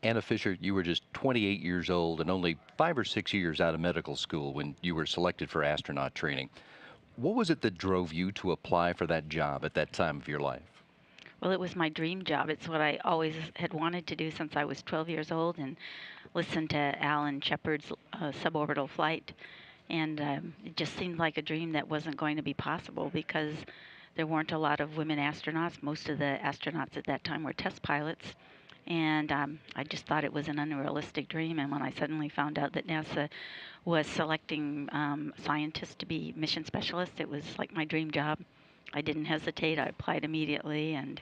Anna Fisher, you were just 28 years old and only 5 or 6 years out of medical school when you were selected for astronaut training. What was it that drove you to apply for that job at that time of your life? Well, it was my dream job. It's what I always had wanted to do since I was 12 years old and listened to Alan Shepard's suborbital flight. And it just seemed like a dream that wasn't going to be possible because there weren't a lot of women astronauts. Most of the astronauts at that time were test pilots. And I just thought it was an unrealistic dream. And when I suddenly found out that NASA was selecting scientists to be mission specialists, it was like my dream job. I didn't hesitate. I applied immediately, and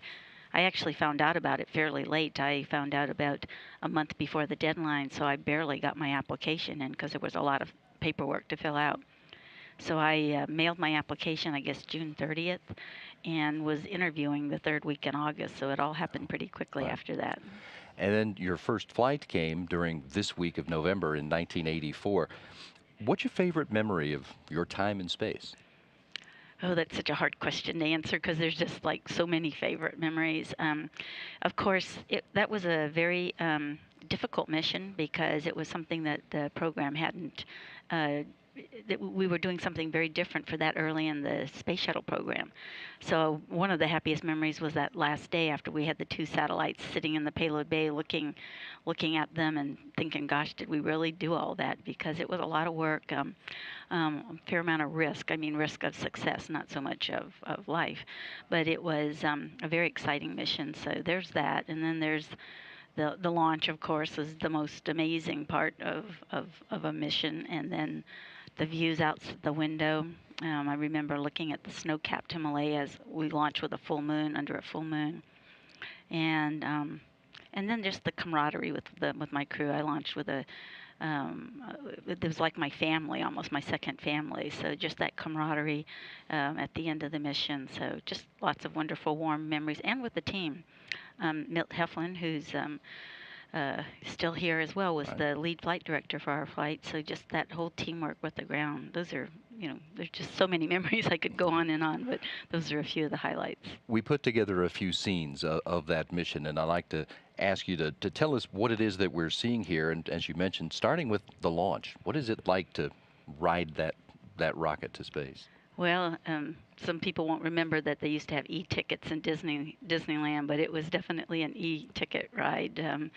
I actually found out about it fairly late. I found out about a month before the deadline, so I barely got my application in because there was a lot of paperwork to fill out. So I mailed my application, I guess, June 30th, and was interviewing the third week in August. So it all happened pretty quickly Right. after that. And then your first flight came during this week of November in 1984. What's your favorite memory of your time in space? Oh, that's such a hard question to answer because there's just like so many favorite memories. Of course, that was a very difficult mission because it was something that the program hadn't. Uh, that we were doing something very different for that early in the space shuttle program. So one of the happiest memories was that last day after we had the two satellites sitting in the payload bay, looking at them and thinking, "Gosh, did we really do all that?" Because it was a lot of work. A fair amount of risk. I mean, risk of success, not so much of life. But it was a very exciting mission. So there's that. And then there's the launch, of course, is the most amazing part of a mission. And then the views out the window. I remember looking at the snow-capped Himalayas. We launched with a full moon, under a full moon. And then just the camaraderie with my crew. I launched with it was like my family, almost my second family. So just that camaraderie at the end of the mission. So just lots of wonderful, warm memories, and with the team. Milt Heflin, who's still here as well, was Right. the lead flight director for our flight. So just that whole teamwork with the ground. Those are, there's just so many memories I could go on and on, but those are a few of the highlights. We put together a few scenes of that mission, and I'd like to ask you to tell us what it is that we're seeing here. And as you mentioned, starting with the launch, what is it like to ride that rocket to space? Well, some people won't remember that they used to have e-tickets in Disneyland, but it was definitely an e-ticket ride.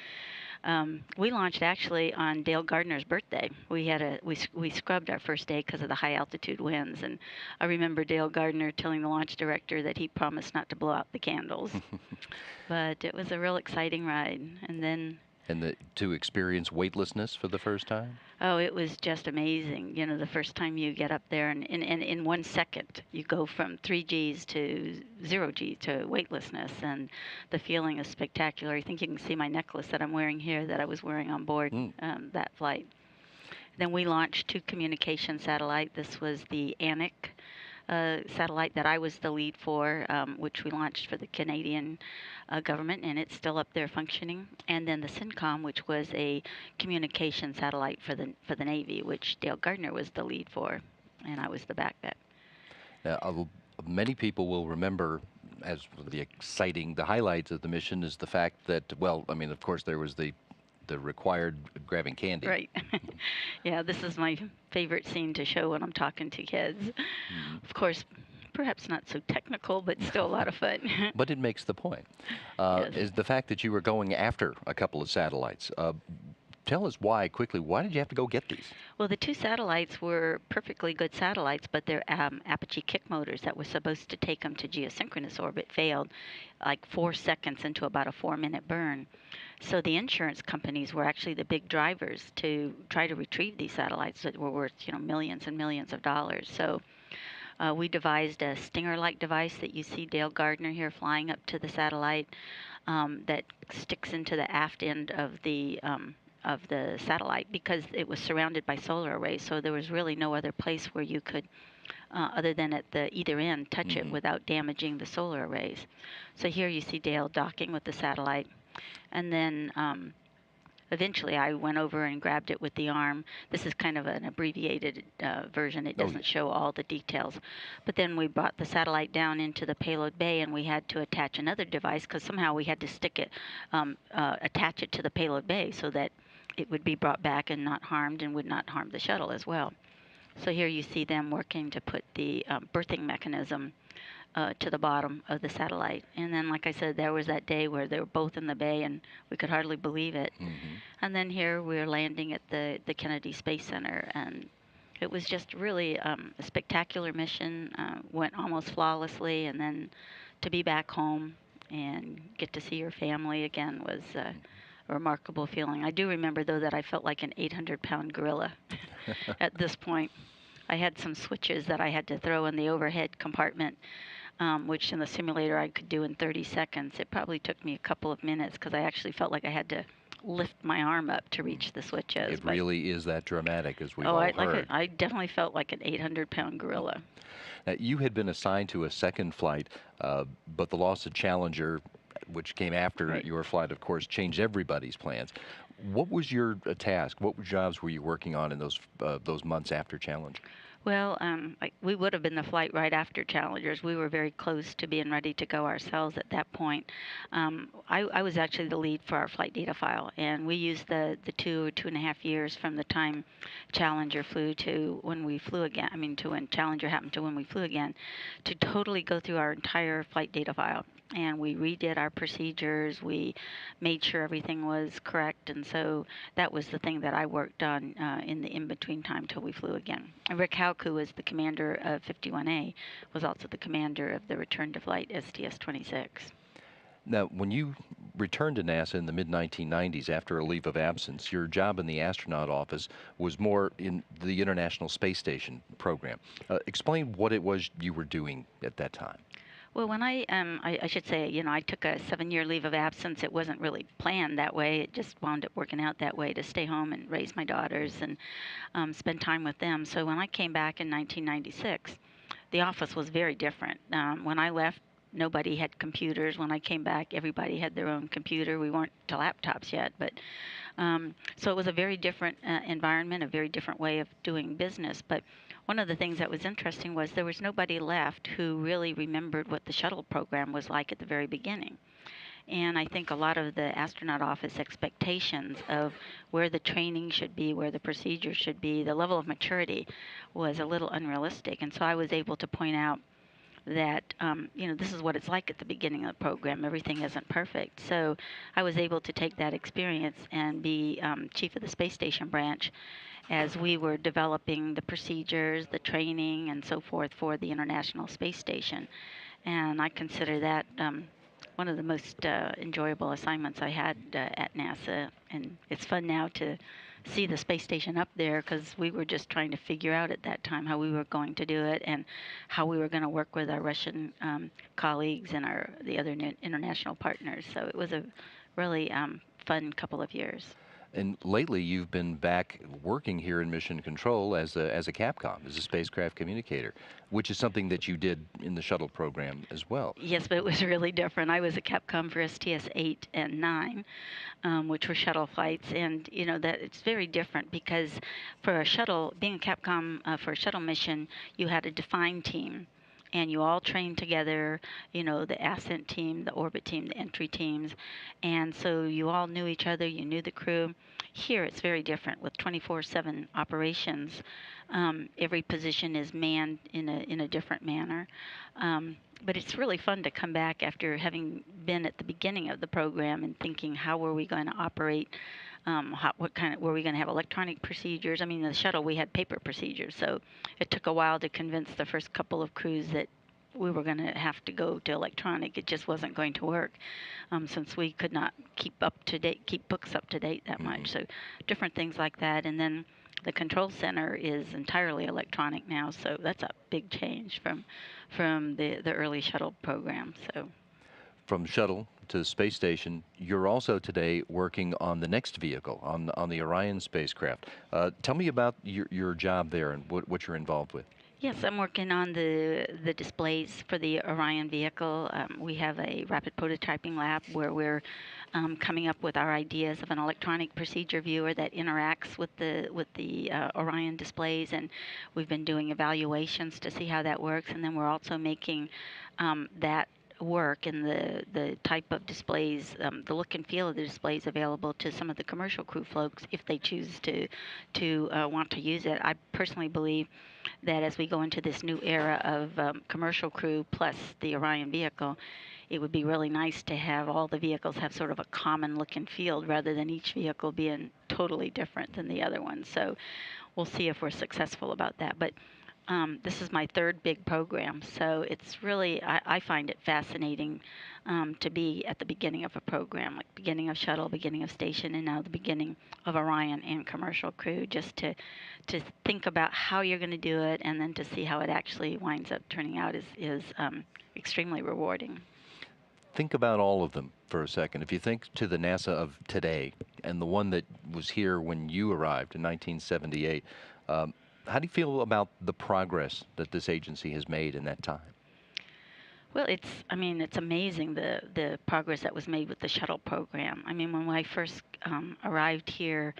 We launched actually on Dale Gardner's birthday. We scrubbed our first day because of the high altitude winds, and I remember Dale Gardner telling the launch director that he promised not to blow out the candles. But it was a real exciting ride, and then And to experience weightlessness for the first time? oh, it was just amazing. The first time you get up there, and in 1 second, you go from 3 Gs to 0 G to weightlessness, and the feeling is spectacular. I think you can see my necklace that I'm wearing here that I was wearing on board Mm. that flight. Then we launched two communication satellites. This was the Anik satellite that I was the lead for, which we launched for the Canadian government, and it's still up there functioning. And then the CINCOM, which was a communication satellite for the Navy, which Dale Gardner was the lead for, and I was the backup. Now, many people will remember as the highlights of the mission is the fact that, well, I mean, of course, there was the required grabbing candy. Right. Yeah, this is my favorite scene to show when I'm talking to kids. Mhm. Of course, perhaps not so technical, but still a lot of fun. But it makes the point. Yes. Is the fact that you were going after a couple of satellites. Tell us why, quickly, why did you have to go get these? Well, the two satellites were perfectly good satellites, but their Apache kick motors that were supposed to take them to geosynchronous orbit failed like 4 seconds into about a 4-minute burn. So the insurance companies were actually the big drivers to try to retrieve these satellites that were worth, millions and millions of dollars. So we devised a Stinger-like device that you see Dale Gardner here flying up to the satellite that sticks into the aft end of the satellite because it was surrounded by solar arrays. So there was really no other place where you could, other than at the either end, touch it Hmm. without damaging the solar arrays. So here you see Dale docking with the satellite, and then eventually I went over and grabbed it with the arm. This is kind of an abbreviated version. It Oh, yeah. doesn't show all the details. But then we brought the satellite down into the payload bay, and we had to attach another device because somehow we had to stick it, attach it to the payload bay so that it would be brought back and not harmed and would not harm the shuttle as well. So here you see them working to put the berthing mechanism to the bottom of the satellite. And then, like I said, there was that day where they were both in the bay and we could hardly believe it. Hmm. And then here we're landing at the Kennedy Space Center, and it was just really a spectacular mission. Went almost flawlessly, and then to be back home and get to see your family again was a remarkable feeling. I do remember, though, that I felt like an 800-pound gorilla at this point. I had some switches that I had to throw in the overhead compartment, which in the simulator I could do in 30 seconds. It probably took me a couple of minutes because I actually felt like I had to lift my arm up to reach the switches. It really is that dramatic, as we've Oh, all heard. I definitely felt like an 800-pound gorilla. Now, you had been assigned to a second flight, but the loss of Challenger, which came after Right. your flight, of course, changed everybody's plans. What was your task? What jobs were you working on in those months after Challenger? Well, we would have been the flight right after Challengers. We were very close to being ready to go ourselves at that point. I was actually the lead for our flight data file, and we used the 2.5 years from the time Challenger flew to when we flew again. I mean, to when Challenger happened to when we flew again, to totally go through our entire flight data file. And we redid our procedures. We made sure everything was correct, and so that was the thing that I worked on in the in-between time till we flew again. And Rick Hauk, who was the commander of 51A, was also the commander of the return to flight STS-26. Now, when you returned to NASA in the mid-1990s after a leave of absence, your job in the astronaut office was more in the International Space Station program. Explain what it was you were doing at that time. Well, when I should say, I took a 7-year leave of absence. It wasn't really planned that way. It just wound up working out that way to stay home and raise my daughters and spend time with them. So when I came back in 1996, the office was very different. When I left, nobody had computers. When I came back, everybody had their own computer. We weren't to laptops yet, but so it was a very different environment, a very different way of doing business. But one of the things that was interesting was there was nobody left who really remembered what the shuttle program was like at the very beginning. And I think a lot of the astronaut office expectations of where the training should be, where the procedures should be, the level of maturity was a little unrealistic. And so I was able to point out that this is what it's like at the beginning of the program. Everything isn't perfect. So I was able to take that experience and be chief of the space station branch as we were developing the procedures, the training, and so forth for the International Space Station. And I consider that one of the most enjoyable assignments I had at NASA. And it's fun now to see the space station up there because we were just trying to figure out at that time how we were going to do it and how we were going to work with our Russian colleagues and the other international partners. So it was a really fun couple of years. And lately, you've been back working here in Mission Control as a CAPCOM, as a spacecraft communicator, which is something that you did in the shuttle program as well. Yes, but it was really different. I was a CAPCOM for STS 8 and 9, which were shuttle flights, and that it's very different because for a shuttle, being a CAPCOM for a shuttle mission, you had a defined team. And you all trained together, the ascent team, the orbit team, the entry teams. And so you all knew each other, you knew the crew. Here it's very different with 24/7 operations. Every position is manned in a different manner. But it's really fun to come back after having been at the beginning of the program and thinking, how were we going to operate? Were we going to have electronic procedures? I mean, the shuttle, we had paper procedures. So it took a while to convince the first couple of crews that we were going to have to go to electronic. It just wasn't going to work since we could not keep books up to date that much. So different things like that. And then the control center is entirely electronic now. So that's a big change from the early shuttle program. So. From shuttle to the space station, you're also today working on the next vehicle, on the Orion spacecraft. Tell me about your job there and what you're involved with. Yes, I'm working on the displays for the Orion vehicle. We have a rapid prototyping lab where we're coming up with our ideas of an electronic procedure viewer that interacts with the Orion displays, and we've been doing evaluations to see how that works. And then we're also making that work and the type of displays, the look and feel of the displays available to some of the commercial crew folks if they choose to want to use it. I personally believe that as we go into this new era of commercial crew plus the Orion vehicle, it would be really nice to have all the vehicles have sort of a common look and feel rather than each vehicle being totally different than the other one. So we'll see if we're successful about that. But this is my third big program, so it's really, I find it fascinating to be at the beginning of a program, like beginning of shuttle, beginning of station, and now the beginning of Orion and commercial crew, just to think about how you're going to do it and then to see how it actually winds up turning out is extremely rewarding. Think about all of them for a second. If you think to the NASA of today and the one that was here when you arrived in 1978, how do you feel about the progress that this agency has made in that time? Well, I mean, it's amazing the progress that was made with the shuttle program. I mean, when I first arrived here,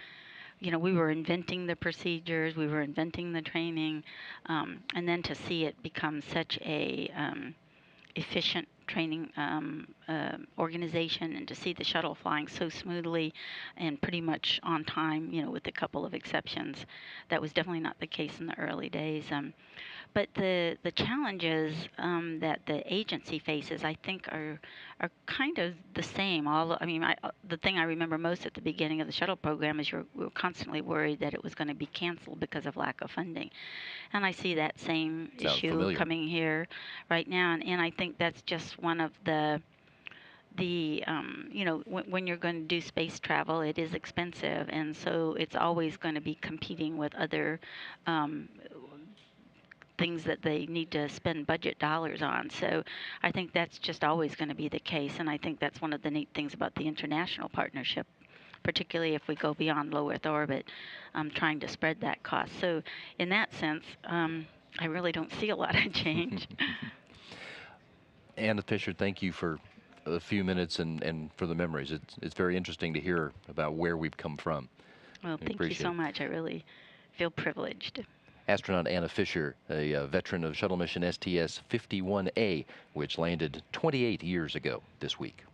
we were inventing the procedures, we were inventing the training, and then to see it become such a efficient training organization, and to see the shuttle flying so smoothly and pretty much on time, with a couple of exceptions, that was definitely not the case in the early days. But the challenges that the agency faces, I think, are kind of the same. I mean, the thing I remember most at the beginning of the shuttle program is we were constantly worried that it was going to be canceled because of lack of funding, and I see that same Sounds issue familiar. coming here right now, and I think that's just one of when you're going to do space travel, it is expensive, and so it's always going to be competing with other um, things that they need to spend budget dollars on. So I think that's just always going to be the case. And I think that's one of the neat things about the international partnership, particularly if we go beyond low Earth orbit, trying to spread that cost. So in that sense, I really don't see a lot of change. Anna Fisher, thank you for a few minutes and for the memories. It's very interesting to hear about where we've come from. Well, We thank you appreciate so it. much. I really feel privileged. Astronaut Anna Fisher, a veteran of shuttle mission STS-51A, which landed 28 years ago this week.